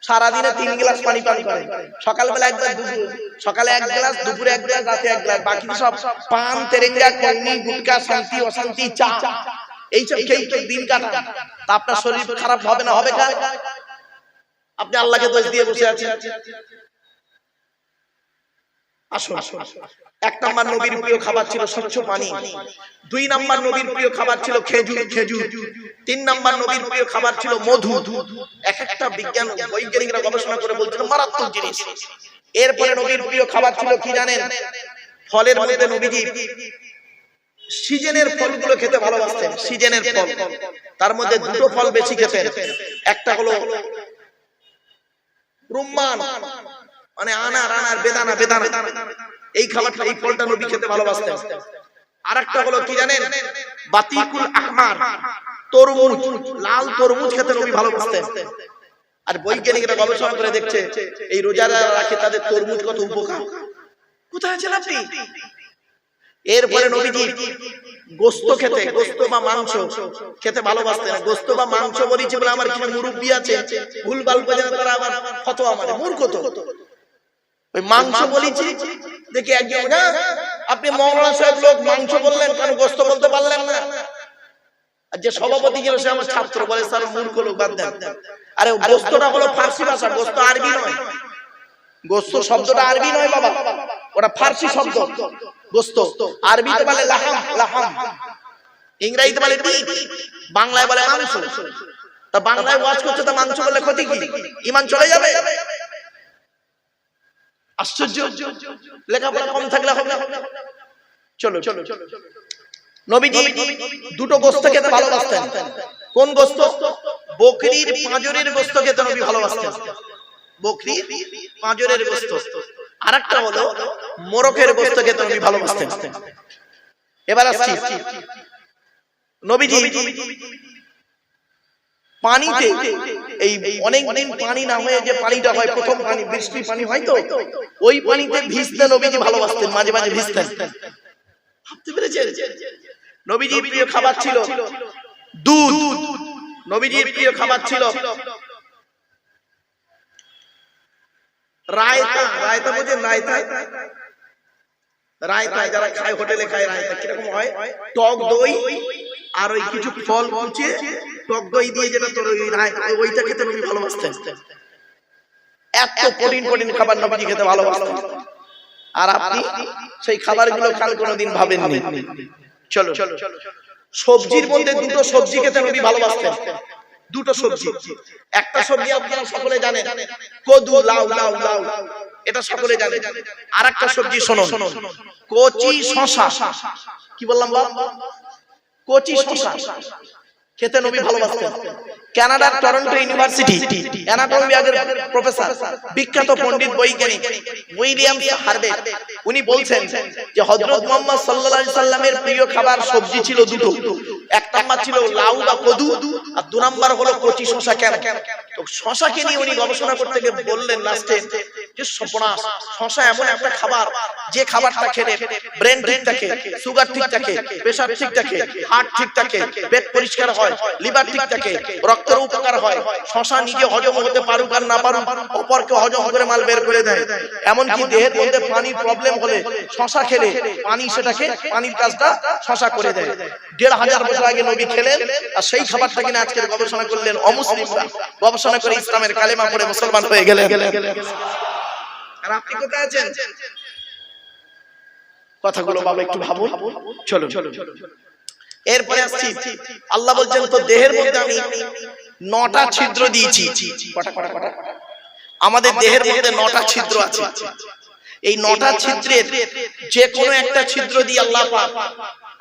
সারাদিনে 3 গ্লাস পানি পান করে। সকালবেলা একবার, সকালে 1 গ্লাস, দুপুরে 1 গ্লাস, রাতে 1 গ্লাস, বাকি সব পান, তেরেঙ্গা, কলমি, গুটকা, শান্তি অশান্তি, চা, এইসব খেয়ে দিন কাটান। তা আপনার শরীর খারাপ হবে না? হবে না? আপনি আল্লাহকে দোষ দিয়ে বসে আছেন। আসুন, 1 নাম্বার নবীর প্রিয় খাবার ছিল স্বচ্ছ পানি। 2 নাম্বার নবীর প্রিয় খাবার ছিল খেজুর। 3 নাম্বার নবীর প্রিয় খাবার ছিল মধু। এক একটা বিজ্ঞান বৈজ্ঞানিকরা গবেষণা করে বলছিল মারাত্মক জিনিস। এরপরে নবীর প্রিয় খাবার ছিল কি জানেন? ফলের মধ্যে নবীজি সিজনের ফলগুলো খেতে ভালোবাসতেন। সিজনের ফল, তার মধ্যে 2টো ফল বেশি খেতেন। একটা হলো রুম্মান, মানে আনার বেদানা, এই খাবারটা, এই ফলটা নবী খেতে ভালোবাসতেন। আরেকটা হলো কি জানেন? বাতিকুল আহমার, তরমুজ, লাল তরমুজ খেতে নবী ভালোবাসতেন। আর বৈজ্ঞানিকরা গবেষণা করে দেখছে এই রোজারা রাখে তাদের তরমুজ কত উপকার। কোথায় আছেন আপনি? এরপরে নবীজি গোশত খেতে, গোশত বা মাংস খেতে ভালোবাসতেন। গোশত বা মাংস বলেছি বলে আমার কিছু মুরব্বি আছে ভুলভাল বোঝেন, তারা আবার ফতোয়া মানে মূর্খ। তো ওই মাংস বলেছি দেখি একজন, না আপনি মওলানা সাহেব লোক মাংস বললেন কেন, গোশত বলতে পারলেন না? আর যে সভাপতি ছিল সে আমার ছাত্র, বলে স্যার মূর্খ লোক, বাদ দেন। আরে গোশতটা হলো ফার্সি ভাষা, গোশত আরবি নয়। গোশত শব্দটা আরবি নয় বাবা, ওটা ফার্সি শব্দ। গোশত আরবিতে বলে লাহাম, ইংরেজিতে বলে মিট, বাংলায় বলে মাংস। তা বাংলায় ওয়াজ করছে, তা মাংস বলে ক্ষতি কি? ঈমান চলে যাবে? আশ্চর্য। লেখাপড়া কম থাকলে হবে? চলো, নবীজি 2টো গোশত খেতে ভালোবাসতেন। কোন গোশত? বকরির পাঁজরের গোশত খেতে নবী ভালোবাসতেন। বকরির পাঁজরের গোশত। আরেকটা হলো মোরগের গোশত খেতে নবী ভালোবাসতেন। এবার আসছি, নবীজি পানিতে, এই অনেকদিন পানি না হয়ে যে পানিটা হয়, প্রথম পানি, বৃষ্টি পানি হয়, তো ওই পানিতে ভিজতে নবীজি ভালোবাসতেন, মাঝে মাঝে ভিজতেন। ভাবতে পেরেছেন? নবীজির প্রিয় খাবার ছিল দুধ। নবীজির প্রিয় খাবার ছিল রায়তা। রায়তা বোঝেন? রায়তা যারা খায়, হোটেলে খায় রায়তা, কিরকম হয়? টক দই আর ওই কিছু ফল কুচিয়ে টক দই দিয়ে যেটা তোর ওইটা খেতে নবী ভালোবাসতেন। এত প্রোটিন খাবার নবীজি খেতে ভালোবাসতেন। আর আপনি সেই খাবারগুলো খান কোনোদিন ভাবেননি। চলো, সবজির মধ্যে 2টো সবজি খেতে নবী ভালোবাসতেন। 2টো সবজি। একটা সবজি আপনারা সকলে জানেন, কদু, লাউ, এটা সকলে জানেন। আরেকটা সবজি শুনুন, কচি শসা। কি বললাম বাবা? কচি শসা খেতে নবী ভালোবাসতেন। কানাডার টরন্টো ইউনিভার্সিটি অ্যানাটমি বিভাগের প্রফেসর, বিখ্যাত পণ্ডিত বৈজ্ঞানিক উইলিয়াম হার্ভে, উনি বলছেন যে হযরত মুহাম্মদ সাল্লাল্লাহু আলাইহি সাল্লামের প্রিয় খাবার সবজি ছিল 2টো। 1 নাম্বার ছিল লাউ বা কদু, আর 2 নাম্বার হলো কচি শসা। কেন? তো শসাকে নিয়ে উনি গবেষণা করতে গিয়ে বললেন লাস্টে যে সর্বনাশ, শসা এমন একটা খাবার যে খাবারটা খেলে ব্রেন ঠিক থাকে, সুগার ঠিক থাকে, প্রেসার ঠিক থাকে, হার্ট ঠিক থাকে, পেট পরিষ্কার হয়, লিভার ঠিক থাকে, রক্তের উপকার হয়। শসা নিজে হজম হতে পারুক আর না পারুক, অপরকে হজম করে মাল বের করে দেয়। এমনকি দেহের মধ্যে পানির প্রবলেম হলে শসা খেলে পানির কাজটা শসা করে দেয়। 1500 বছর আগে নবী খেলেন, আর সেই খাবারটা কিনা আজকের গবেষণা করলেন অমুসলিমরা, গবেষণা করে ইসলামের কালেমা পড়ে মুসলমান হয়ে গেলেন। আর আপনি কোথায় আছেন? কথাগুলো বাবা একটু ভাবুন। চলো, এরপরে আসছি, আল্লাহ বলছেন তো দেহের মধ্যে আমি 9টা ছিদ্র দিয়েছি। আমাদের দেহের মধ্যে 9টা ছিদ্র আছে। এই 9টা ছিদ্রের যে কোনো একটা ছিদ্র দিয়ে আল্লাহ পাক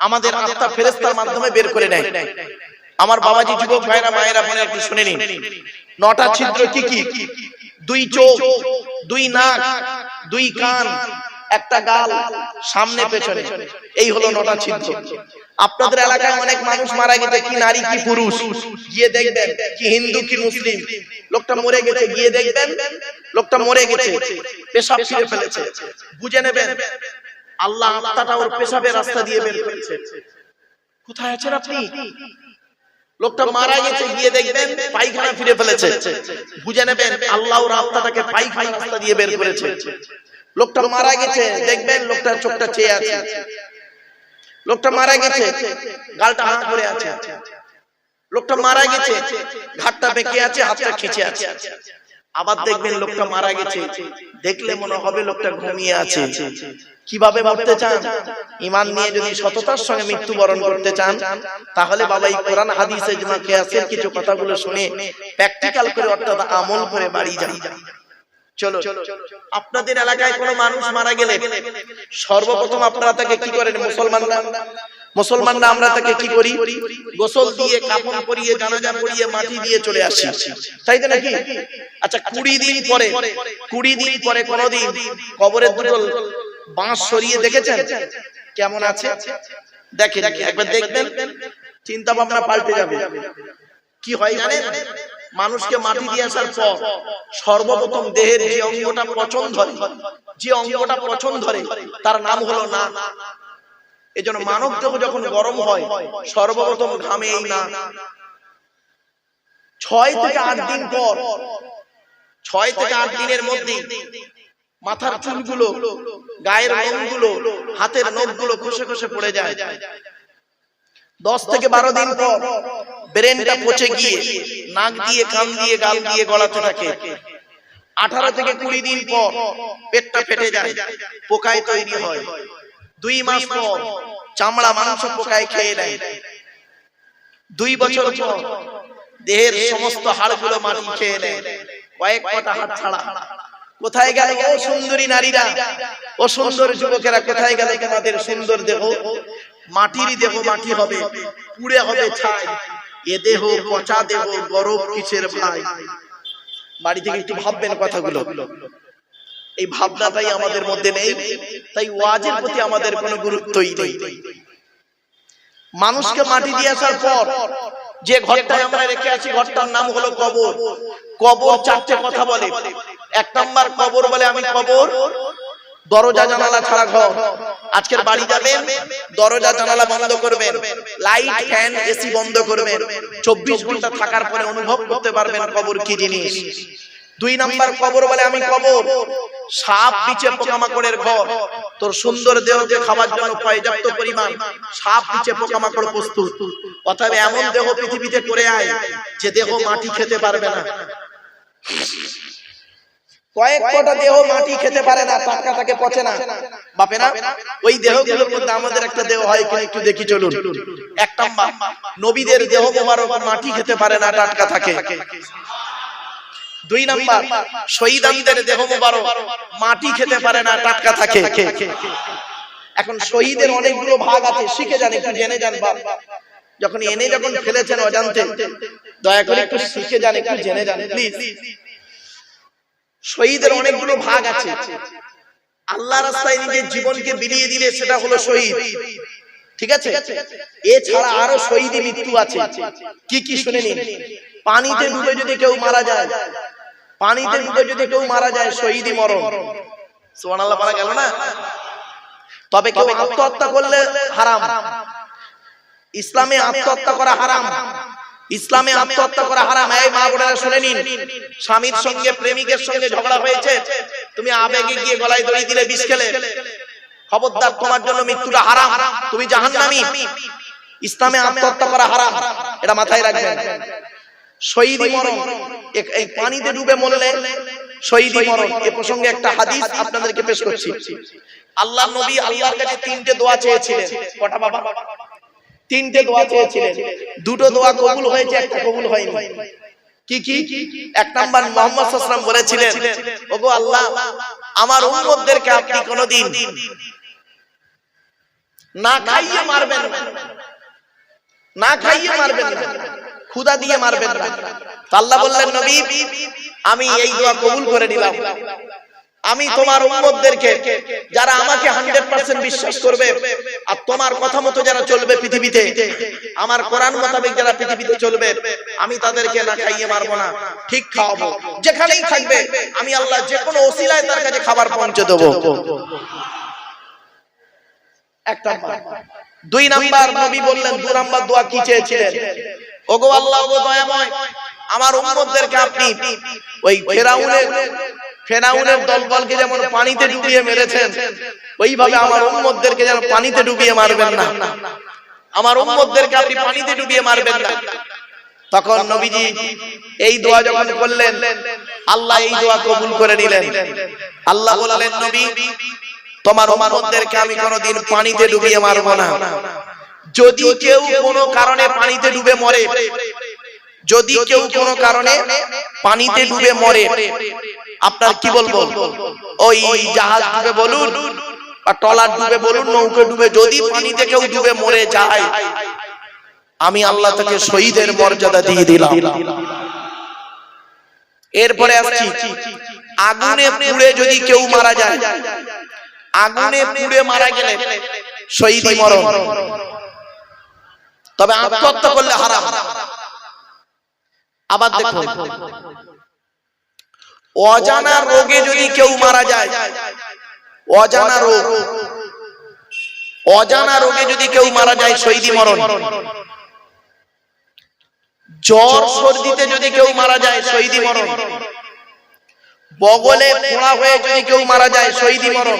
আমাদের আত্মা ফেরেশতার মাধ্যমে বের করে নেয়। আমার বাবাজি, যুবক ভাইরা, মায়েরা, বোনেরা একটু শুনে নিন। 9টা ছিদ্র কি কি? 2 চোখ, 2 নাক, 2 কান, একটা গাল, সামনে পেছনে, এই হলো 9টা ছিদ্র। আপনাদের এলাকায় অনেক মানুষ মারা গেছে, কি নারী কি পুরুষ, গিয়ে দেখবেন, কি হিন্দু কি মুসলিম, লোকটা মরে গেছে, গিয়ে দেখবেন লোকটা মরে গেছে, পেশাব ছিঁড়ে ফেলেছে, বুঝে নেবেন আল্লাহ আত্মাটা ওর পেশাবের রাস্তা দিয়ে বের করেছে। কোথায় আছেন আপনি? লোকটা মারা গেছে, গিয়ে দেখবেন পায়খানা ফিরে ফেলেছে, বুঝে নেবেন আল্লাহর আত্মাটাকে পায়খানা রাস্তা দিয়ে বের করেছে। লোকটা মারা গেছে, দেখবেন লোকটার চোখটা চেয়ে আছে। লোকটা মারা গেছে, গালটা হাঁ করে আছে। লোকটা মারা গেছে, ঘাটটা বেঁকে আছে, হাতটা খিচে আছে। আবার দেখবেন লোকটা মারা গেছে, দেখলে মনে হবে লোকটা ঘুমিয়ে আছে। কিভাবে মরতে চান? ঈমান নিয়ে যদি সততার সঙ্গে মৃত্যুবরণ করতে চান, তাহলে বাবা এই কোরআন হাদিস ইজমা কিয়াসের কিছু কথাগুলো শুনে প্র্যাকটিক্যাল করে অর্থাৎ আমল করে বাড়ি যান। চলো, আপনাদের এলাকায় কোনো মানুষ মারা গেলে সর্বপ্রথম আপনারা তাকে কি করেন? মুসলমানরা আমরা তাকে কি করি? গোসল দিয়ে, কাফন পরিয়ে, জানাজা পরিয়ে, মাটি দিয়ে চলে আসি, তাই তো নাকি? আচ্ছা, 20 দিন পরে কোনদিন কবরের দুটো বাঁশ সরিয়ে দেখেছেন কেমন আছে? দেখেন, একবার দেখবেন, চিন্তা ভাবনা পাল্টে যাবে। কি হয় জানেন? মানুষকে মাটি দিয়ে আসার পর সর্বপ্রথম দেহের যে অঙ্গটা পচন ধরে, তার নাম হলো না। এজন্য মানব দেহ যখন গরম হয় সর্বপ্রথম ঘামে এই না। 6 থেকে 8 দিন পর, 6 থেকে 8 দিনের মধ্যে মাথার চুলগুলো, গায়ের লোমগুলো, হাতের নখগুলো খসে খসে পড়ে যায়। 10 থেকে 12 দিন পর ব্রেনটা পচে গিয়ে নাক দিয়ে, কান দিয়ে, গাল দিয়ে গলাতে থাকে। 18 থেকে 20 দিন পর পেটটা ফেটে যায়, পোকায় তৈরি হয়। 2 মাস পর চামড়া মাংস পোকায় খেয়ে নেয়। 2 বছর পর দেহের সমস্ত হাড়গুলো মাটি খেয়ে নেয়, কয়েক কটা হাড় ছাড়া। কোথায় গেল ও সুন্দরী নারীরা, ও সুন্দর যুবকেরা, কোথায় গেল তোমাদের সুন্দর দেহ? মাটির দেহ মাটি হবে, পুড়ে হবে ছাই। এ দেহ পচা দেহ, গরব কিসের ভাই? বাড়ি থেকে একটু ভাববেন কথাগুলো। এই ভাবনাটাই আমাদের মধ্যে নেই, তাই ওয়াজের প্রতি আমাদের কোনো গুরুত্বই নেই। মানুষকে মাটি দিয়ে আসার পর যে ঘরটায় আমরা রেখে আছি, ঘরটার নাম হলো কবর। কবর 4টে কথা বলে। 1 নাম্বার কবর বলে আমি কবর, দরজা জানালা ছাড়া ঘর। আজকের বাড়ি যাবেন, দরজা জানালা বন্ধ করবেন, লাইট ফ্যান এসি বন্ধ করবেন। 24 ঘন্টা থাকার পরে অনুভব করতে পারবেন কবর কি জিনিস। 2 নাম্বার কবর বলে আমি কবর, সাপ বিছে পোকামাকড়ের ঘর। তোর সুন্দর দেহকে খাওয়ার জন্য পর্যাপ্ত পরিমাণ সাপ বিছে পোকামাকড় প্রস্তুত। অতএব এমন দেহ পৃথিবীতে করে আয় যে দেহ মাটি খেতে পারবে না। কয়েক কটা দেহ মাটি খেতে পারে না, টাটকা থাকে, পচে না, বাপে না। ওই দেহগুলোর মধ্যে আমাদের একটা দেহ হয় কিনা একটু দেখি চলুন। 1 নাম্বার নবীদের দেহ মোবারক মাটি খেতে পারে না, টাটকা থাকে। 2 নাম্বার শহীদদের দেহ মোবারক মাটি খেতে পারে না, টাটকা থাকে। এখন শহীদের অনেকগুলো ভাগ আছে, শিখে যান, একটু জেনে যান। বাপ যখন যখন ফেলেছেন অজান্তে, দয়া করে একটু শিখে যান, একটু জেনে যান প্লিজ। শহীদের অনেকগুলো ভাগ আছে। আল্লাহ রাস্তায় নিজের জীবনকে বিলিয়ে দিলে সেটা হলো শহীদ, ঠিক আছে? এছাড়া আরো শহীদি মৃত্যু আছে। কি কি শুনে নিন। পানিতে ডুবে যদি কেউ মারা যায়, শহীদি মরণ। সুবহানাল্লাহ বলা গেল না? তবে কেউ আত্মহত্যা করলে হারাম। ইসলামে আত্মহত্যা করা হারাম, ইসলামে আত্মহত্যা করা হারাম। এই মা বোনেরা শুনে নিন, স্বামীর সঙ্গে প্রেমিকের সঙ্গে ঝগড়া হয়েছে, তুমি আবেগে গিয়ে গলায় দড়ি দিলে, বিষ খেলে, খবরদার, তোমার জন্য মৃত্যুটা হারাম, তুমি জাহান্নামী। ইসলামে আত্মহত্যা করা হারাম, এটা মাথায় রাখবেন। শহীদি মরণ, এই পানিতে ডুবে মরলে শহীদি মরণ। এ প্রসঙ্গে একটা হাদিস আপনাদেরকে পেশ করছি। আল্লাহর নবী আল্লাহর কাছে 3টে দোয়া চেয়েছিলেন। কটা বাবা? 3টে দোয়া চেয়েছিলেন। 2টো দোয়া কবুল হয়েছে, একটা কবুল হয়নি। কি কি? 1 নাম্বার মুহাম্মদ সাল্লাল্লাহু আলাইহি ওয়াসাল্লাম বলেছিলেন, ওগো আল্লাহ, আমার উম্মতদেরকে আপনি কোনদিন না খাইয়ে মারবেন না, না খাইয়ে মারবেন না, ক্ষুধা দিয়ে মারবেন না। আল্লাহ বললেন, নবী, আমি এই দোয়া কবুল করে নিলাম। আমি তোমার উম্মতদেরকে, যারা আমাকে 100% বিশ্বাস করবে আর তোমার কথা মতো যারা চলবে পৃথিবীতে, আমার কোরআন মোতাবেক যারা পৃথিবীতে চলবে, আমি তাদেরকে না খাইয়ে মারবো না, ঠিক খাওয়াবো। যেখানেই থাকবে আমি আল্লাহ যে কোনো ওসিলায় তার কাছে খাবার পৌঁছে দেবো। 1 নাম্বার। 2 নাম্বার নবী বললেন, 2 নাম্বার দোয়া কি চেয়েছিলেন? ওগো আল্লাহ গো দয়াময়, আমার উম্মতদেরকে আপনি ওই ফেরাউনের দলবলকে যেমন পানিতে ডুবিয়ে মেরেছেন, ওইভাবে আমার উম্মতদেরকে যেন পানিতে ডুবিয়ে মারবেন না, আমার উম্মতদেরকে আপনি পানিতে ডুবিয়ে মারবেন না। তখন নবীজি এই দোয়া যখন করলেন, আল্লাহ এই দোয়া কবুল করে নিলেন। আল্লাহ বললেন, নবী তোমার উম্মতদেরকে আমি কোনোদিন পানিতে ডুবিয়ে মারবো না। যদি কেউ কোনো কারণে পানিতে ডুবে মরে, যদি কেউ কোনো কারণে পানিতে ডুবে মরে, আপনার কি বলবো, ওই জাহাজ ডুবে বলুন বা ট্রলার ডুবে বলুন, নৌকা ডুবে, যদি পানিতে কেউ ডুবে মরে যায়, আমি আল্লাহ তাকে শহীদের মর্যাদা দিয়ে দিলাম। এরপরে আসছি, আগুনে পুড়ে যদি কেউ মারা যায়, আগুনে পুড়ে মারা গেলে শহীদ মরণ, তবে আত্মহত্যা করলে হারাম। আবার দেখুন, অজানা রোগে যদি কেউ মারা যায়, অজানা রোগ, অজানা রোগে যদি কেউ মারা যায় শহীদ মরণ। জ্বর সর্দিতে যদি কেউ মারা যায় শহীদ মরণ। বগলে ফোঁড়া হয়ে যদি কেউ মারা যায় শহীদ মরণ।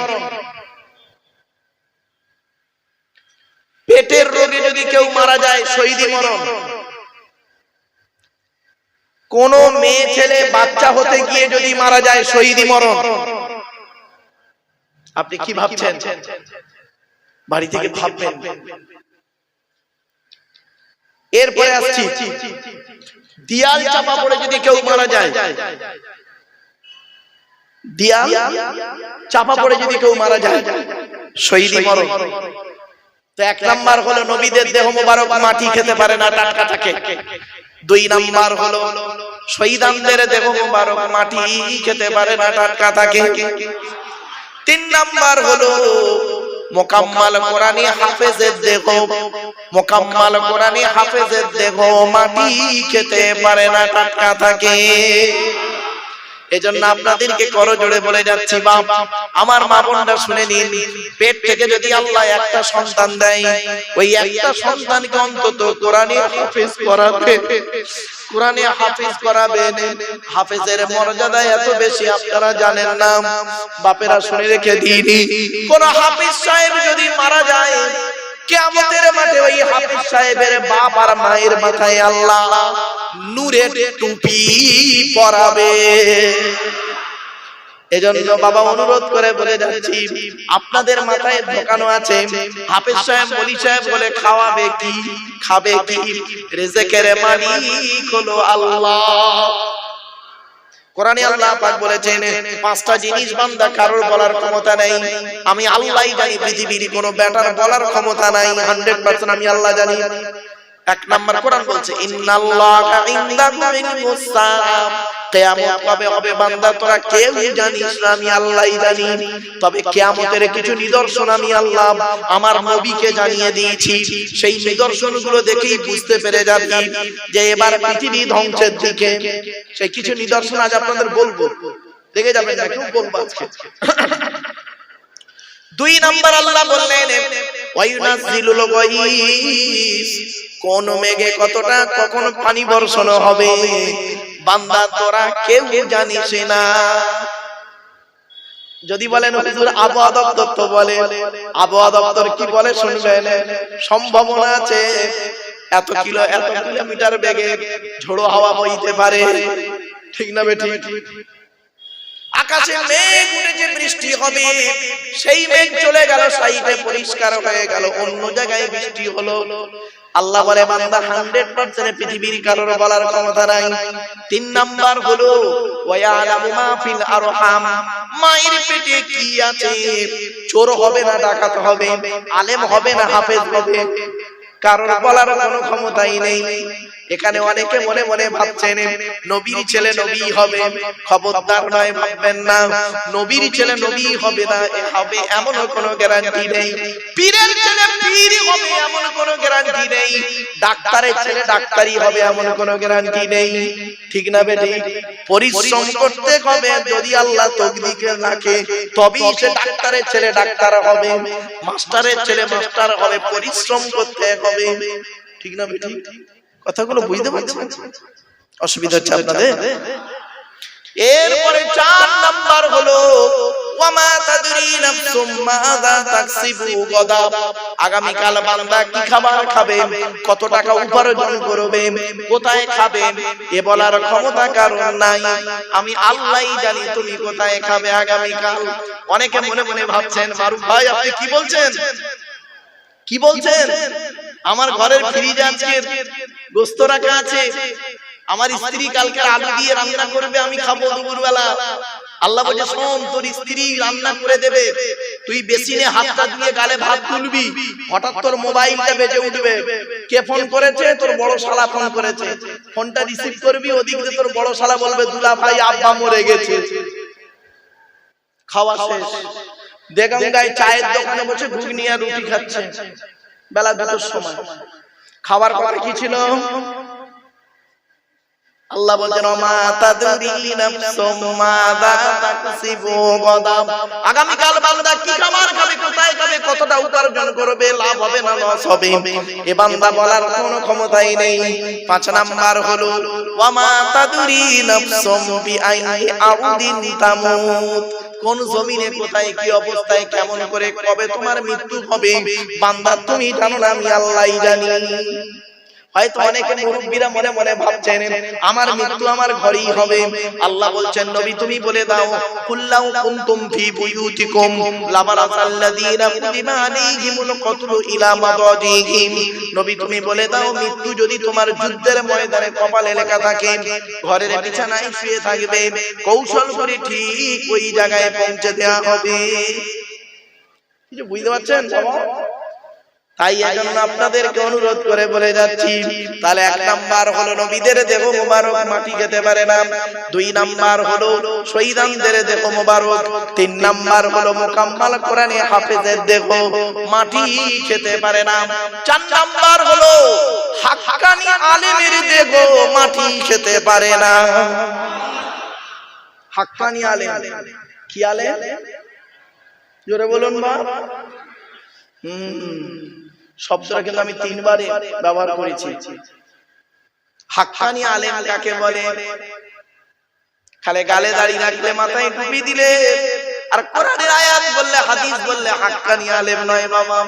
পেটের রোগে যদি কেউ মারা যায় শহীদ মরণ। কোন মেয়ে ছেলে বাচ্চা হতে গিয়ে যদি মারা যায় শহীদ মরণ। আপনি কি ভাবছেন? বাড়ি থেকে ভাববেন। এরপরে আসছি, দিয়াল চাপা পড়ে যদি কেউ মারা যায়, দিয়াল চাপা পড়ে যদি কেউ মারা যায় শহীদ মরণ। তো এক নাম্বার হলো নবীদের দেহ মোবারক মাটি খেতে পারে না, টাটকা থাকে। দুই নাম্বার হলো শহীদানদের দেহ মোবারক মাটি খেতে পারে না, টাটকা থাকে। তিন নাম্বার হলো মোকাম্মাল কোরআনী হাফেজের দেহ, মোকাম্মাল কোরআনী হাফেজের দেহ মাটি খেতে পারে না, টাটকা থাকে। এজন্য আপনাদেরকে করজোড়ে বলে যাচ্ছি, বাপ আমার মা বোনরা শুনে নিন, পেট থেকে যদি আল্লাহ একটা সন্তান দেয়, ওই একটা সন্তানকে অন্তত কোরআনে হাফেজ করাবেন, কোরআনে হাফেজ করাবেন। হাফেজের মর্যাদা এত বেশি আপনারা জানেন না। বাপেরা শুনে রেখে দিন, কোন হাফেজ সাহেব যদি মারা যায়, কিয়ামতের মাঠে ওই হাফেজ সাহেবের বাপ আর মায়ের মাথায় আল্লাহ নূরের টুপি পরাবে। এজন্য বাবা অনুরোধ করে বলে যাচ্ছি, আপনাদের মাথায় ঢোকানো আছে হাফেজ সাহেব ওলি সাহেব বলে খাওয়াবে কি, খাবে কি, রিজেকের মালিক হলো আল্লাহ। কোরআনে আল্লাহ পাক বলেছেন, পাঁচটা জিনিস বান্দা কারোর বলার ক্ষমতা নেই, আমি আল্লাহই জানি। পৃথিবীর কোনো ব্যাটার বলার ক্ষমতা নাই, 100% আমি আল্লাহ জানি। এক নাম্বার কোরআন বলছে, ইন্নাল্লাহা ইনদাহু ইলমুস সাআ, কিয়ামত কবে হবে বান্দা তোরা কেউ জানিস না, আমি আল্লাহই জানি। তবে কিয়ামতের কিছু নিদর্শন আমি আল্লাহ আমার নবীকে জানিয়ে দিয়েছি। সেই নিদর্শনগুলো দেখেই বুঝতে পেরে যাবি যে এবার পৃথিবী ধ্বংসের দিকে। সেই কিছু নিদর্শন আজ আপনাদের বলবো, দেখে যাবেন না, কেউ বলবো আজকে। দুই নাম্বার আল্লাহ বললেন, ওয়ায়ুনাজ্জিলুল গায়স, কোন মেঘে কতটা কখন পানি বর্ষণ হবে বান্দা তোরা কেউ জানিস না। যদি বলেন হুজুর আবহাওয়া দপ্তর তো বলে, আবহাওয়া দপ্তর কি বলে শুনবেন। সম্ভাবনা আছে এত কিলোমিটার বেগে ঝোড়ো হাওয়া বইতে পারে, ঠিক না বেঠিক? আকাশে মেঘ উঠেছে, বৃষ্টি হবে, সেই মেঘ চলে গেল, সাইডে পরিষ্কার হয়ে গেল, অন্য জায়গায় বৃষ্টি হলো। আল্লাহ বলে বান্দা 100% পৃথিবীর কারোর বলার ক্ষমতা নাই। তিন নাম্বার হলো ওয়ায়ালামু মা ফিল আরহাম, মায়ের পেটে কি আছে, চোর হবে না ডাকাত হবে, আলেম হবে না হাফেজ হবে, কারোর বলার কোনো ক্ষমতাই নেই। এখানে অনেকে মনে মনে ভাবছেন নবীর ছেলে নবী হবে, খবরদার নয়, ভাববেন না নবীর ছেলে নবী হবে না, হবে এমন কোনো গ্যারান্টি নেই। পীরের ছেলে পীর হবে এমন কোনো গ্যারান্টি নেই। ডাক্তারের ছেলে ডাক্তারি হবে এমন কোনো গ্যারান্টি নেই, ঠিক না বেটি? পরিশ্রম করতে হবে, যদি আল্লাহ তকদিরে রাখে তবেই সে ডাক্তারের ছেলে ডাক্তার হবে, মাস্টারের ছেলে মাস্টার হবে। পরিশ্রম করতে হবে, ঠিক না বেটি? কথাগুলো বুঝতে পারছেন? অসুবিধা হচ্ছে আপনাদের? এরপরে 4 নাম্বার হলো ওয়ামা তাদরি নাফসুম মাযা তাকসিবু গাদা। আগামী কাল বান্দা কি খাবার খাবে, কত টাকা উপার্জন করবে, কোথায় খাবে এ বলার ক্ষমতা কারণ নাই। আমি আল্লাহই জানি তুমি কোথায় খাবে আগামী কাল। অনেকে মনে মনে ভাবছেন মারুফ ভাই আপনি কি বলছেন, কি বলছেন? আমার ঘরের ফ্রিজে আজকে গোশত রাখা আছে, আমার স্ত্রী কালকে আলু দিয়ে রান্না করবে, আমি খাবো দুপুরবেলা। আল্লাহ বলে শোন, তোর স্ত্রী রান্না করে দেবে, তুই বেসিনে হাতটা দিয়ে গালে ভাত তুলবি, হঠাৎ তোর মোবাইলটা বেজে উঠবে, কে ফোন করেছে? তোর বড় শালা ফোন করেছে। ফোনটা রিসিভ করবি, ওদিক দিয়ে তোর বড় শালা বলবে দুলা ভাই আব্বা মরে গেছে। খাওয়া শেষ, দেগঙ্গায় চায়ের দোকানে বসে ঘুগনি আর রুটি খাচ্ছে বেলা 2টার সময়। খাবার কথা কি ছিল? আল্লাহ বলেন মা তাদরি নাফসুম মাযা তাকসিবু গাদা। আগামী কাল বান্দা কি খাবার খাবে, কোথায় খাবে, কতটা উপার্জন করবে, লাভ হবে না লস হবে এ বান্দা বলার কোনো ক্ষমতাই নেই। 5 নাম্বার হলো ওয়া মা তাদরি নাফসুম বিআইয়ি আরদিন তামুত। কোন জমিনে কোথায় কি অবস্থায় কেমন করে কবে তোমার মৃত্যু হবে বান্দা তুমি জানো না, আমি আল্লাহই জানি। হয়তো অনেকে মুরব্বিরা মনে মনে ভাবছেন আমার মৃত্যু আমার ঘরেই হবে। আল্লাহ বলছেন নবী তুমি বলে দাও কুল্লাউ কুনতুম ফি বুয়ুতিকুম লাবারাসাল্লাযীনা কুতিবা আলাইহিমুল কতলু ইলা মাদাজিহিম। নবী তুমি বলে দাও মৃত্যু যদি তোমার যুদ্ধের ময়দানে কপালে লেখা থাকে, ঘরের বিছানায় শুয়ে থাকবে, কৌশল করে ঠিক ওই জায়গায় পৌঁছে দেওয়া হবে। কিছু বুঝতে পারছেন বাবা? তাই এজন্য আপনাদেরকে অনুরোধ করে বলে যাচ্ছি, তাহলে 1 নাম্বার হলো নবীদের দেহ মোবারক মাটি খেতে পারে না, 2 নাম্বার হলো শহীদানদের দেহ মোবারক, 3 নাম্বার হলো মুকাম্মাল কোরআনে হাফেজের দেহ মাটি খেতে পারে না, 4 নাম্বার হলো হাক্কানি আলেমের দেহ মাটি খেতে পারে না। হাক্কানি আলেম কি আলেম? জোরে বলুন বাবা। শব্দটা কিন্তু আমি 3 বারে ব্যবহার করেছি। হাক্কানি আলেম কাকে বলে? খালে গালে দাড়ি রাখলে মাথায় টুপি দিলে আর কোরআনের আয়াত বললে হাদিস বললে হাক্কানি আলেম নয় বাবা।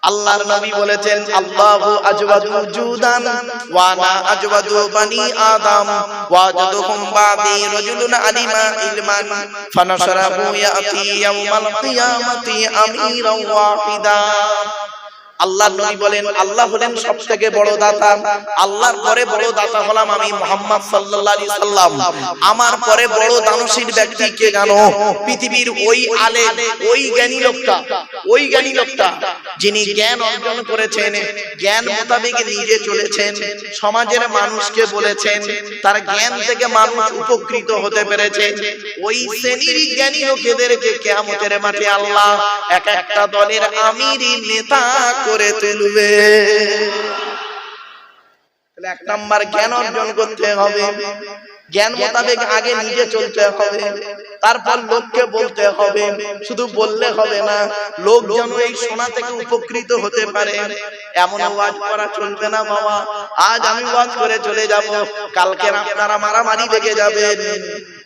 আল্লাহর নবী বলেছেন আল্লাহু আজওয়াদু জুদান ওয়া আনা আজওয়াদু বানি আদম ওয়াজদুহুম বাদি রাজুলুন আলিমা ইলমান ফানাশরাহু ইয়াতি ইয়াউমাল কিয়ামাতি আমিরান ওয়াহিদা। আল্লাহর নবী বলেন আল্লাহ হলেন সবথেকে বড় দাতা, আল্লাহর পরে বড় দাতা হলাম আমি মুহাম্মদ সাল্লাল্লাহু আলাইহি সাল্লাম। আমার পরে বড় দানশীল ব্যক্তি কে জানো? পৃথিবীর ওই আলেম, ওই জ্ঞানী লোকটা যিনি জ্ঞান অর্জন করেছেন, জ্ঞান মোতাবেক নিজে চলেছেন, সমাজের মানুষকে বলেছেন, তার জ্ঞান থেকে মানুষ উপকৃত হতে পেরেছে। ওই শ্রেণীর জ্ঞানী লোকেদেরকে কিয়ামতের মাঠে আল্লাহ এক একটা দলের আমির নেতা করে তুলবে। 1 নাম্বার জ্ঞান অর্জন করতে হবে, জ্ঞান মোতাবেক আগে নিজে চলতে হবে, তারপর লোককে বলতে হবে। শুধু বললে হবে না, লোক যেন এই শোনা থেকে উপকৃত হতে পারে এমন ওয়াজ করা চলবে না বাবা। আজ আমি ওয়াজ করে চলে যাব, কালকে আপনারা মারামারি লেগে যাবেন,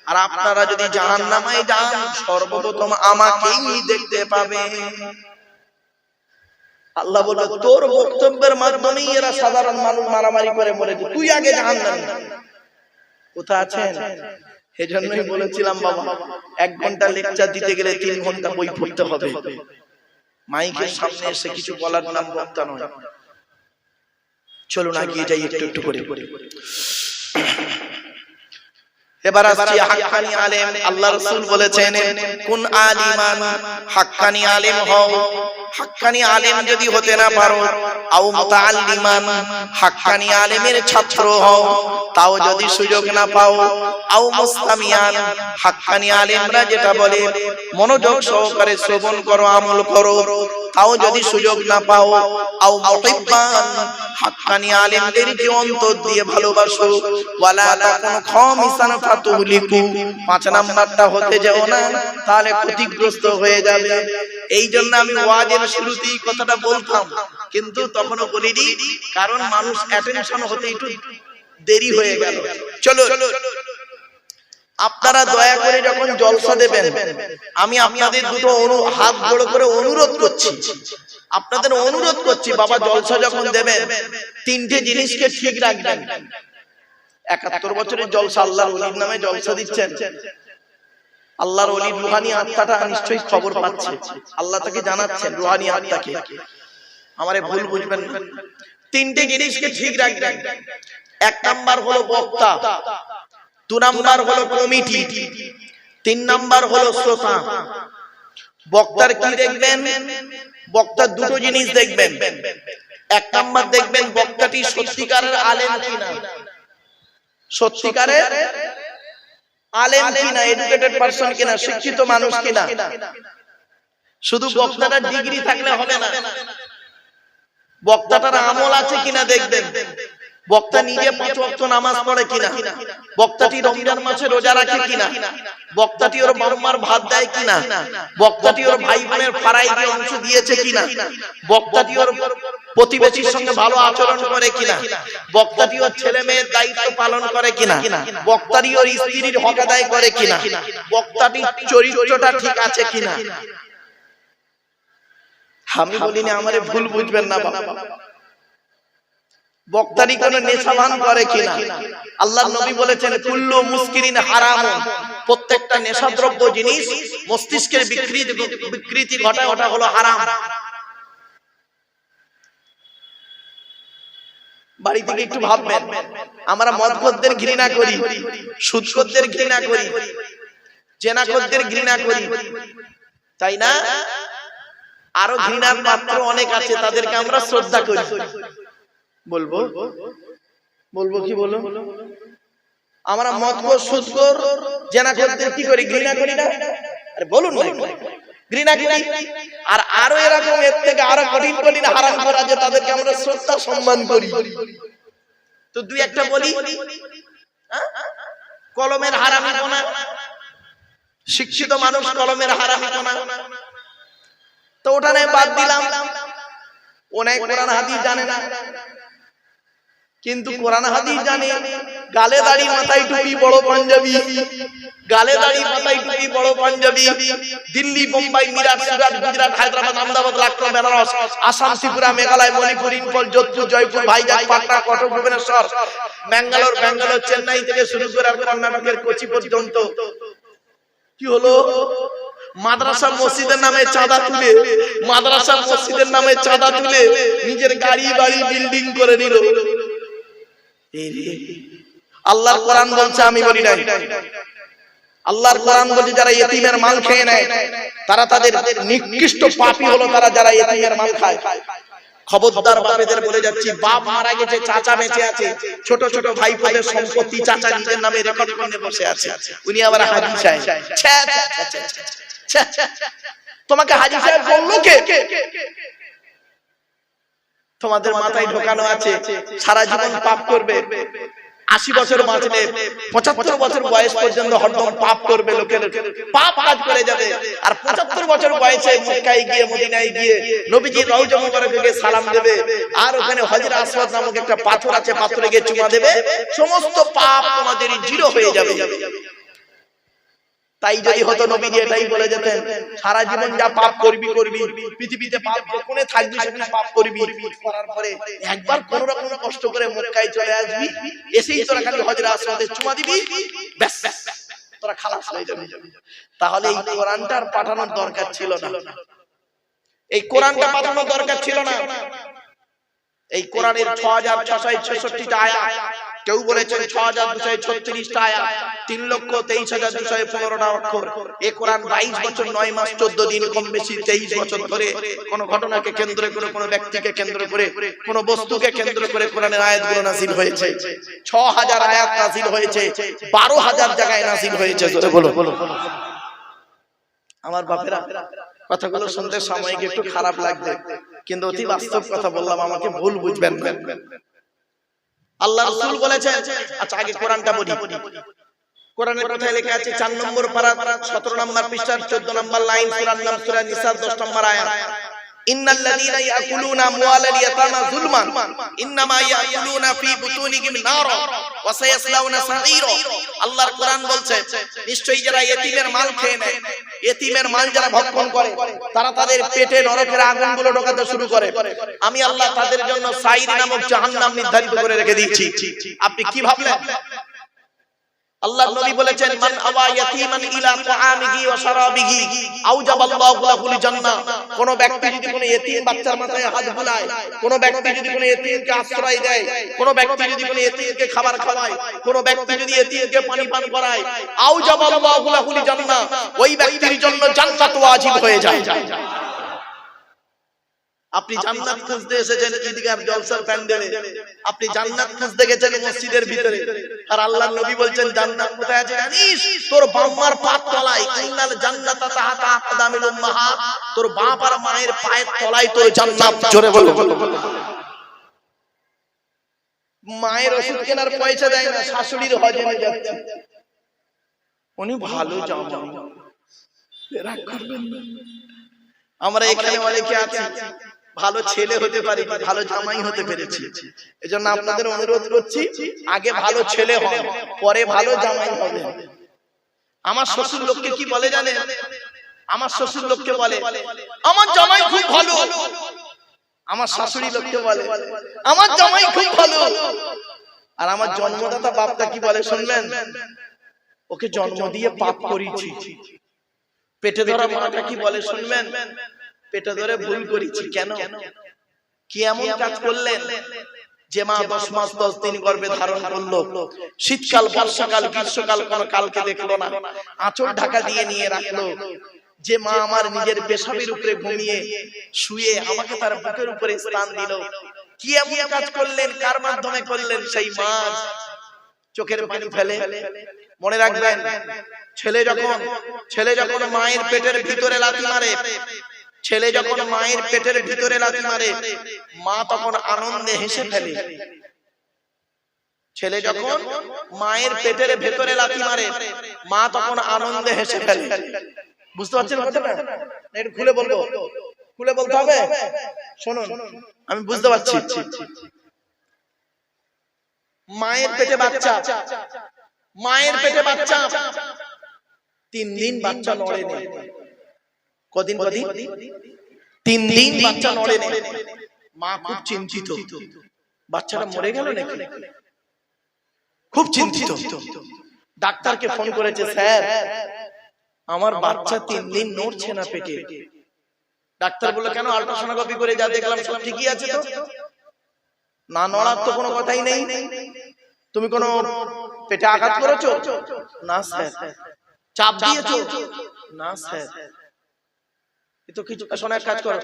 আর আপনারা যদি জাহান্নামে যান সর্বপ্রথম আমাকেই দেখতে পাবেন। আল্লাহ বলবে তোর বক্তব্যের মাধ্যমেই এরা সাধারণ মানুষ মারামারি করে মরে যাবে, তুই আগে জাহান্নামে। কোথা আছেন? এজন্যই বলেছিলাম বাবা 1 ঘন্টা লেকচার দিতে গেলে 3 ঘন্টা বই পড়তে হবে। মাইকের সামনে এসে কিছু বলার নাম বক্তা নয়। চলুন এগিয়ে যাই একটু একটু করে। এবার আসছি হাক্কানি আলেম। আল্লাহ রাসূল বলেছেন কোন আলিমান, হাক্কানি আলেম হও। হাক্কানি আলেম যদি হতে না পারো, আও মুতাআল্লিমান, হাক্কানি আলেমের ছাত্র হও, তাও যদি সুযোগ না পাও, আও মুস্তামিয়ান, হাক্কানি আলেমরা যেটা বলে মনোযোগ সহকারে শ্রবণ করো, আমল করো, তাও যদি সুযোগ না পাও, আও মুহিব্বান, হাক্কানি আলেমদের যে অন্তর দিয়ে ভালোবাসো, ওয়ালা তাকুন খামিসান ফাতুহলিকু, 5 নাম্বারটা হতে যাও না, তাহলে ক্ষতিগ্রস্ত হয়ে যাবে। এই জন্য আমি ওয়াজের শুরুতেই কথাটা বলতাম, কিন্তু তখনও বলিনি, কারণ মানুষ অ্যাটেনশন হতে একটু দেরি হয়ে গেল। চলো, আপনারা দয়া করে যখন জলসা দেবেন, আমি আপনাদের দুটো হাত জোড় করে অনুরোধ করছি, আপনাদের অনুরোধ করছি, বাবা জলসা যখন দেবেন তিনটে জিনিসকে ঠিক রাখবেন। ৭১ বছরের জলসা, আল্লাহর ওলির নামে জলসা দিচ্ছেন, আল্লাহর ওলির রুহানি আত্মাটা নিশ্চয়ই খবর পাচ্ছে, আল্লাহ তাকে জানাচ্ছেন রুহানি আত্মাকে, আমারে ভুল বুঝবেন না। তিনটে জিনিসকে ঠিক রাখবেন। ১ নাম্বার হলো বক্তা, ২ নাম্বার হলো কমিটি, ৩ নাম্বার হলো শ্রোতা। বক্তার কি দেখবেন? বক্তার দুটো জিনিস দেখবেন। ১ নাম্বার দেখবেন বক্তাটি সত্যিকারের আলেম কিনা, সত্যিকারের আলেম কিনা, এডুকেটেড পারসন কিনা, শিক্ষিত মানুষ কিনা। শুধু বক্তাটার ডিগ্রি থাকলে হবে না, বক্তাটার আমল আছে কিনা দেখবেন। বক্তা নিজে ৫ ওয়াক্ত নামাজ পড়ে কিনা, বক্তাটি রমজান মাসে রোজা রাখে কিনা, বক্তাটি ওর বারবার ভাত দেয় কিনা, বক্তাটি ওর ভাই বোনের ফারাইজে অংশ দিয়েছে কিনা, বক্তাটি ওর প্রতিবেশীর সঙ্গে ভালো আচরণ করে কিনা, বক্তাটি ওর ছেলে মেয়ের দায়িত্ব পালন করে কিনা, বক্তাটি ওর স্ত্রীর হক আদায় করে কিনা, বক্তাটির চরিত্রটা ঠিক আছে কিনা। আমি বলিনি, আমারে ভুল বুঝবেন না বাবা। বক্তারি কোন নেশাভান করে কিনা। আল্লাহর নবী বলেছেন কুল্লু মুস্কিরিন হারাম, প্রত্যেকটা নেশাদ্রব্য জিনিস মস্তিষ্কের বিকৃতি ঘটায়, ওটা হলো হারাম। বাড়ি থেকে একটু ভাববেন, আমরা মদখোরদের ঘৃণা করি, সুদখোরদের ঘৃণা করি, জেনাখোরদের ঘৃণা করি, তাই না? আরো ঘৃণার পাত্র অনেক আছে, তাদেরকে আমরা শ্রদ্ধা করি। বলবো বলবো কি বলো, আমরা মদখোর, সুদখোর, জেনাখোরদের কি করি? ঘৃণা করি না? আরে বলুন না, ঘৃণা করি। আর আরো এরকম এর থেকে আরো কঠিন কঠিন হারামখোর আছে, তাদেরকে আমরা শ্রদ্ধা সম্মান করি। তো দুই একটা বলি। কলমের হারামিপনা, শিক্ষিত মানুষ কলমের হারামিপনা, তো ওটা নিয়ে বাদ দিলাম। অনেক কোরআন হাদিস জানে না, কিন্তু কোরআন হাদিস জানে। গালে দাড়ি মাথায় টুপি বড় পাঞ্জাবি, গালে দাড়ি মাথায় টুপি বড় পাঞ্জাবি, দিল্লি, বোম্বাই, মিরাট, সুরাট, গুজরাট, হায়দ্রাবাদ, আহমেদাবাদ, লখনউ, বেনারস, আসাম, ত্রিপুরা, মেঘালয়, মণিপুর, ইম্ফল, যোধপুর, জয়পুর, ভাইজাগ, পাটনা, কটক, ভুবনেশ্বর, ব্যাঙ্গালোর, চেন্নাই থেকে শুরু করে কর্ণাটকের কোচি পর্যন্ত কি হলো? মাদ্রাসা মসজিদের নামে চাঁদা তুলে, মাদ্রাসা মসজিদের নামে চাঁদা তুলে নিজের গাড়ি বাড়ি বিল্ডিং করে নিল। আল্লাহর কোরআন বলছে, আমি বলি নাই, আল্লাহর কোরআন বলছে যারা ইতিমের মাল খেয়ে নেয় তারা তাদের নিকৃষ্ট পাপী হলো, তারা যারা ইতিমের মাল খায়। খবরদার বাপেদের বলে যাচ্ছি, বাপ মারা গেছে, চাচা বেঁচে আছে, ছোট ছোট ভাইপোদের সম্পত্তি চাচা নিজের নামে রেকর্ড করে বসে আছে, উনি আবার হাজি সাহেব। তোমাকে হাজি সাহেব বললো কে? তোমাদের মাথায় ঢোকানো আছে সারা জীবন পাপ করবে, ৮০ বছর বাঁচলে ৭৫ বছর বয়স পর্যন্ত হরদম পাপ করবে, লোকের পাপ কাজ করে যাবে। আর ৭৫ বছর বয়সে মক্কায় গিয়ে, মদিনায় গিয়ে নবীজির রওজা মুবারকে গিয়ে সালাম দেবে, আর ওখানে হজরে আসওয়াদ নামক একটা পাথর আছে, পাথরে গিয়ে চুমা দেবে, সমস্ত পাপ তোমাদের জিরো হয়ে যাবে। তাই যদি হতো নবীজি এটাই বলে যেতেন, সারা জীবন যা পাপ করবি করবি, পৃথিবীতে পাপ যখনে থাকবি সেখানে পাপ করবি, করার পরে একবার কোন রকম কষ্ট করে মক্কায় চলে আসবি, এসেই তোরা খালি হজরে আসওয়াদে চুমা দিবি, ব্যাস তোরা খালাস হয়ে যাবি। তাহলে এই কোরআনটার পাঠানোর দরকার ছিল না, এই কোরআনটা পাঠানোর দরকার ছিল না। এই কোরআনের ৬৬৬৬টা আয়াত, কেউ বলেছেন ৬২৩৬টা আয়াত, ৩,২৩,২১৫টা অক্ষর। এই কোরআন ২২ বছর ৯ মাস ১৪ দিন, কম বেশি ২৩ বছর ধরে কোন ঘটনাকে কেন্দ্র করে, কোন ব্যক্তিকে কেন্দ্র করে, কোন বস্তুকে কেন্দ্র করে কোরআনের আয়াতগুলো নাযিল হয়েছে। ৬০০০ আয়াত নাযিল হয়েছে, ১২,০০০ জায়গায় নাযিল হয়েছে। জোরে বলো। আমার বাপেরা, কথাগুলো শুনতে সাময়িক একটু খারাপ লাগবে, কিন্তু অতি বাস্তব কথা বললাম, আমাকে ভুল বুঝবেন না। আল্লাহ রাসূল বলেছেন, আচ্ছা আগে কোরআনটা বলি। কোরআনের কথায় লেখা আছে ৪ নম্বর পারা ১৭ নম্বর পৃষ্ঠার ১৪ নম্বর লাইন, সূরার নাম সূরা নিসা ১০ নম্বর আয়াত। ইন্নাল্লাযীনা ইয়াকুলুনা আমওয়ালাল ইয়াতামা যুলমান ইন্নামা ইয়াকুলুনা ফি বুতুনিহিম নারা ওয়া সায়াসলাউনা সাঈরা। আল্লাহর কোরআন বলছে নিশ্চয়ই যারা ইতিমের মাল খেয়ে নেয়, ইতিমের মাল যারা ভক্ষণ করে, তারা তাদের পেটে নরকের আগুনগুলো ঢোকাতে শুরু করে। আমি আল্লাহ তাদের জন্য সাঈর নামক জাহান্নাম নির্ধারিত করে রেখে দিয়েছি। আপনি কি ভাবলেন? আল্লাহর নবী বলেছেন মান আওয়া ইয়াতীমান ইলা তাআমিহি ওয়া শারাবিহি আওজাবাল্লাহু লাহুল জান্নাহ। কোন ব্যক্তি যদি কোন ইতিম বাচ্চার মাথায় হাত বুলায়, কোন ব্যক্তি যদি কোন ইতিমকে আশ্রয় দেয়, কোন ব্যক্তি যদি কোন ইতিমকে খাবার খাওয়ায়, কোন ব্যক্তি যদি ইতিমকে পানি পান করায়, আওজাবাল্লাহু লাহুল জান্নাহ, ওই ব্যক্তির জন্য জান্নাত ওয়াজিব হয়ে যায়। আপনি জান্নাত খুঁজতে এসেছেন ঈদগাহ জলসার প্যান্ডেলে, আপনি জান্নাত খুঁজতে গেছেন মসজিদের ভিতরে, আর আল্লাহর নবী বলছেন জান্নাত কোথায় আছে জানিস? তোর বাম্মার পায়ের তলায়। ইন্নাল জান্নাতা তাহতা আকদামিল উম্মাহাত। তোর বাপ আর মায়ের পায়ের তলায় তোর জান্নাত। জোরে বলো। মায়ের ওষুধ কেনার পয়সা দেয় না, শাশুড়ির হজে নিয়ে যাচ্ছে। উনি ভালো জামাই, রাগ করবেন না। আমরা এখানে অনেকে আছি ভালো ছেলে হতে পারি, ভালো জামাই হতে পেরেছি। এজন্য আপনাদের অনুরোধ করছি, আগে ভালো ছেলে হন, পরে ভালো জামাই হবে। আমার শ্বশুর লোককে কি বলে জানেন? আমার শ্বশুর লোককে বলে আমার জামাই খুব ভালো। আমার শাশুড়ি লোককে বলে আমার জামাই খুব ভালো। আর আমার জন্মদাতা বাপটা কি বলে শুনবেন? ওকে জন্ম দিয়ে পাপ করেছি। পেটে ধরা মাটা কি বলে শুনবেন? পেটে ধরে ভুল করেছি। কেন? কি এমন কাজ করলেন যে মা 10 মাস 10 দিন গর্ভে ধারণ করলো, শীতকাল বর্ষাকাল গ্রীষ্মকাল কোন কালকে দেখলো না, আঁচল ঢাকা দিয়ে নিয়ে রাখলো, যে মা আমার নিজের পেশাবের উপরে ঘুমিয়ে শুয়ে আমাকে তার বুকের উপরে স্থান দিল। কি এমন কাজ করলেন? কার মাধ্যমে করলেন? সেই মা চোখের পানি ফেলে। মনে রাখবেন, ছেলে যখন মায়ের পেটের ভিতরে লাথি মারে, ছেলে যখন মায়ের পেটের ভিতরে লাথি মারে, মা তখন আনন্দে হেসে ফেলে। ছেলে যখন মায়ের পেটের ভেতরে লাথি মারে, মা তখন আনন্দে হেসে ফেলে। বুঝতে পারছেন কথাটা? একটু খুলে বলবো, খুলে বলতে হবে। শুনুন, আমি বুঝতে পারছি। মায়ের পেটে বাচ্চা, মায়ের পেটে বাচ্চা 3 দিন বাচ্চা নড়ে নেই। কদিন? 3 দিন বাচ্চা নড়ে নেই। মা খুব চিন্তিত, বাচ্চাটা মরে গেল নাকি, খুব চিন্তিত। ডাক্তারকে ফোন করেছে, স্যার আমার বাচ্চা 3 দিন নড়ছে না পেটে। ডাক্তার বলল কেন? আল্ট্রাসোনোগ্রাফি করে যা দেখলাম সব ঠিকই আছে। তো না নড়ার তো কোনো কথাই নেই। তুমি কোনো পেটে আঘাত করেছো? না স্যার। চাপ দিয়েছো? না স্যার। তো কিছু শোনার কাজ করো,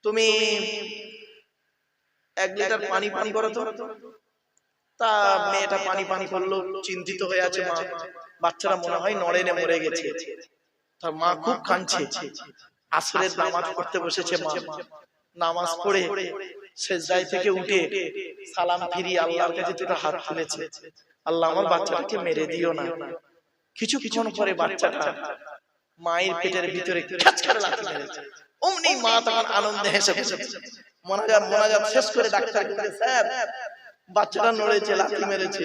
তুমি 1 লিটার পানি পান করো তো। তা মেয়েটা পানি পান করলো, চিন্তিত হয়ে আছে মা। বাচ্চারা মনে হয় নড়ে নে মরে গেছে। তার মা খুব কাঁদছে। আসরের নামাজ পড়তে বসেছে মা। নামাজ পড়ে সেজদায় থেকে উঠে সালাম ফিরিয়ে আল্লাহর কাছে দুটো হাত তুলেছে, আল্লাহ আমার বাচ্চাটাকে মেরে দিও না। কিছুক্ষণ পরে বাচ্চাটা মায়ের পেটের ভিতরে খ্যাচ করে লাথি মেরেছে। অমনি মা তখন আনন্দে হেসে ফেলেছে। মোনাজাত শেষ করে ডাক্তার বলে, স্যার বাচ্চাটা নড়েছে, লাথি মেরেছে।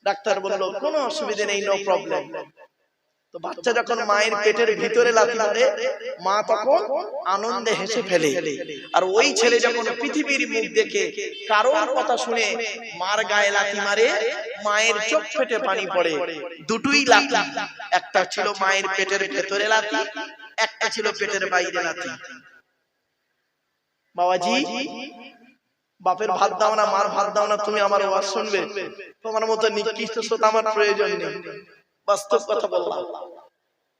ডাক্তার বলল কোনো অসুবিধা নেই, নো প্রবলেম। তো বাচ্চা যখন মায়ের পেটের ভিতরে লাথি মারে, মা তখন আনন্দে হেসে ফেলে। আর ওই ছেলে যখন পৃথিবীর মুখ দেখে কারোর কথা শুনে মার গায়ে লাথি মারে, মায়ের চোখ ফেটে পানি পড়ে। দুটোই লাথি, একটা ছিল মায়ের পেটের ভেতরে লাথি, একটা ছিল পেটের বাইরে লাথি। বাবাজি, বাপের ভাত দাও না, মার ভাত দাও না, তুমি আমার ওয়াজ শুনবে? তোমার মতো নিকৃষ্ট শ্রোতা আমার প্রয়োজন নেই। বাস্তব কথা বললাম।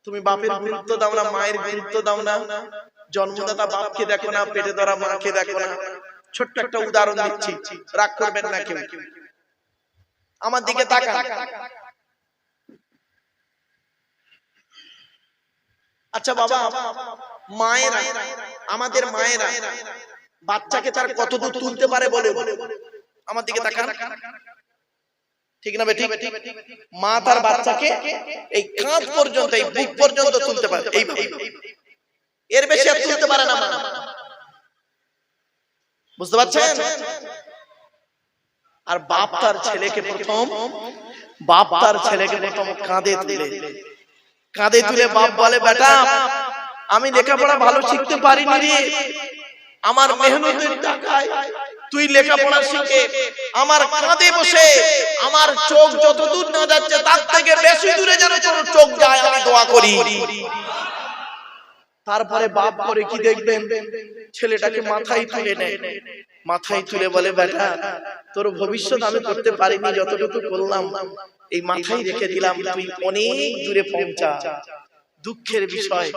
তুমি বাপের গুরুত্ব দাও না, মায়ের গুরুত্ব দাও না, জন্মদাতা বাপকে দেখো না, পেটে ধরা মাকে দেখো না। ছোট্ট একটা উদাহরণ দিচ্ছি, রাগ করবেন না কেউ। আমার দিকে তাকান। আচ্ছা বাবা, মায়েরা, আমাদের মায়েরা বাচ্চাকে তার কতদূর তুলতে পারে বলে? আমার দিকে তাকান। ঠিক না বেঠিক? মা তার বাচ্চাকে এই কাঁধ পর্যন্ত, এই বুক পর্যন্ত তুলতে পারে, এর বেশি আর তুলতে পারে না মা। বুঝতে পারছেন? আর বাপ তার ছেলেকে প্রথম কাঁধে তুলে বাপ বলে, বেটা আমি লেখাপড়া ভালো শিখতে পারিনি রে, আমার মেহনতের টাকায় তুই লেখাপড়া শিখে আমার কাঁধে বসে আমার চোখ যত দূর না যাচ্ছে তার থেকে বেশি দূরে যেন তোর চোখ যায়, আমি দোয়া করি। তারপরে বাপ করে কি দেখবেন, ছেলেটাকে মাথায় তুলে নেয়, মাথায় তুলে বলে, বেটা তোর ভবিষ্যৎ আমি করতে পারিনি, যতটুকু করলাম এই মাথায় রেখে দিলাম, তুই অনেক দূরে পৌঁছা। দুঃখের বিষয়,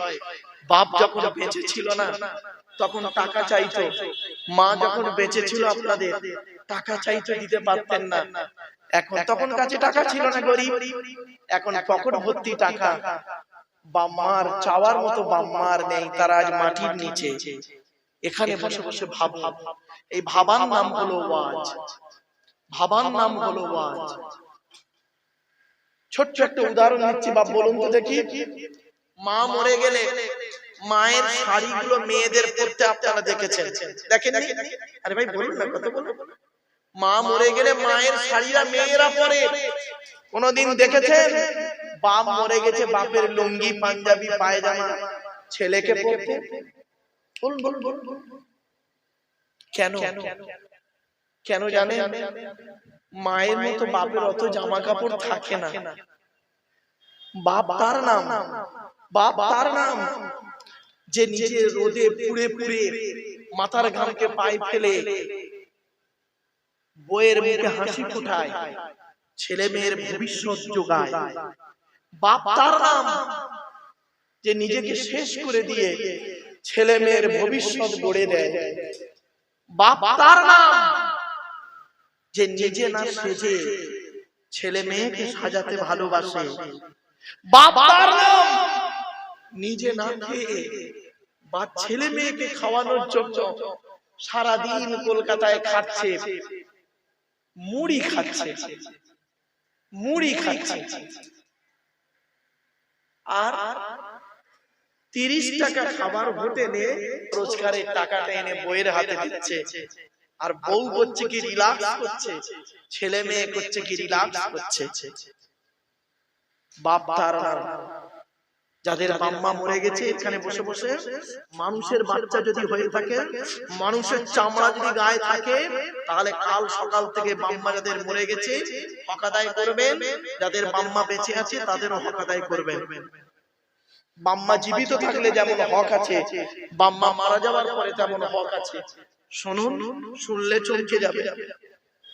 বাপ যখন বেঁচে ছিল না তখন টাকা চাইতো, মা যখন বেঁচে ছিল আপনাদের টাকা চাইতো, দিতে পারতেন না। এখন তখন কাছে টাকা ছিল না, গরিব, এখন পকেট ভর্তি টাকা। বাম্মার চাওয়ার মতো বাম্মার নেই, তারা আজ মাটির নিচে এখানে বসে বসে ভাব। এই ভাবার নাম হলো ওয়াজ, ভাবার নাম হলো ওয়াজ। ছোট্ট একটা উদাহরণ দিচ্ছি, বাপ বলুন তো দেখি, মা মরে গেলে মায়ের শাড়িগুলো মেয়েদের পরতে আপনারা দেখেছেন, দেখেন? আরে ভাই বলুন না, কথা বলুন। মা মরে গেলে মায়ের শাড়িরা মেয়েরা পরে, কোনদিন দেখেছেন? বাপ মরে গেছে, বাপের লুঙ্গি পাঞ্জাবি পায়জামা ছেলেকে পরতে? বলুন বলুন বলুন। কেন? কেন জানেন? মায়ের মতো বাপের অত জামা কাপড় থাকে না। বাপ তার নাম, বাপ তার নাম যে নিজে রোদে পুড়ে পুড়ে মাথার ঘামকে পায়ে ফেলে বইয়ের মুখে হাসি ফোটায়, ছেলে মেয়ের ভবিষ্যৎ যোগায়। বাপ তার নাম যে নিজেকে শেষ করে দিয়ে ছেলে মেয়ের ভবিষ্যৎ গড়ে দেয়। বাপ তার নাম যে নিজে না সেজে ছেলে মেয়েকে সাজাতে ভালোবাসে। বাপ তার নাম নিজে না খেয়ে বা ছেলে মেয়েকে খাওয়ানোর জন্য সারাদিন কলকাতায় খাচ্ছে, মুড়ি খাচ্ছে, মুড়ি খাচ্ছে, আর 30 টাকা খাবার হোটেলে রোজগারের টাকাটা এনে বইয়ের হাতে দিচ্ছে, আর বউ করছে কি রিল্যাক্স করছে, ছেলে মেয়ে করছে কি রিল্যাক্স করছে। বাপ তার নাম যাদের বাম্মা মরে গেছে এখানে বসে বসে মানুষের বাচ্চা যদি হয়ে থাকে, মানুষের চামড়া যদি গায়ে থাকে, তাহলে কাল সকাল থেকে বাম্মা যাদের মরে গেছে হক আদায় করবেন, যাদের বাম্মা বেঁচে আছে তাদেরও হক আদায় করবেন। বাম্মা জীবিত থাকলে যেমন হক আছে, বাম্মা মারা যাওয়ার পরে তেমন হক আছে। শুনুন, শুনলে চমকে যাবে।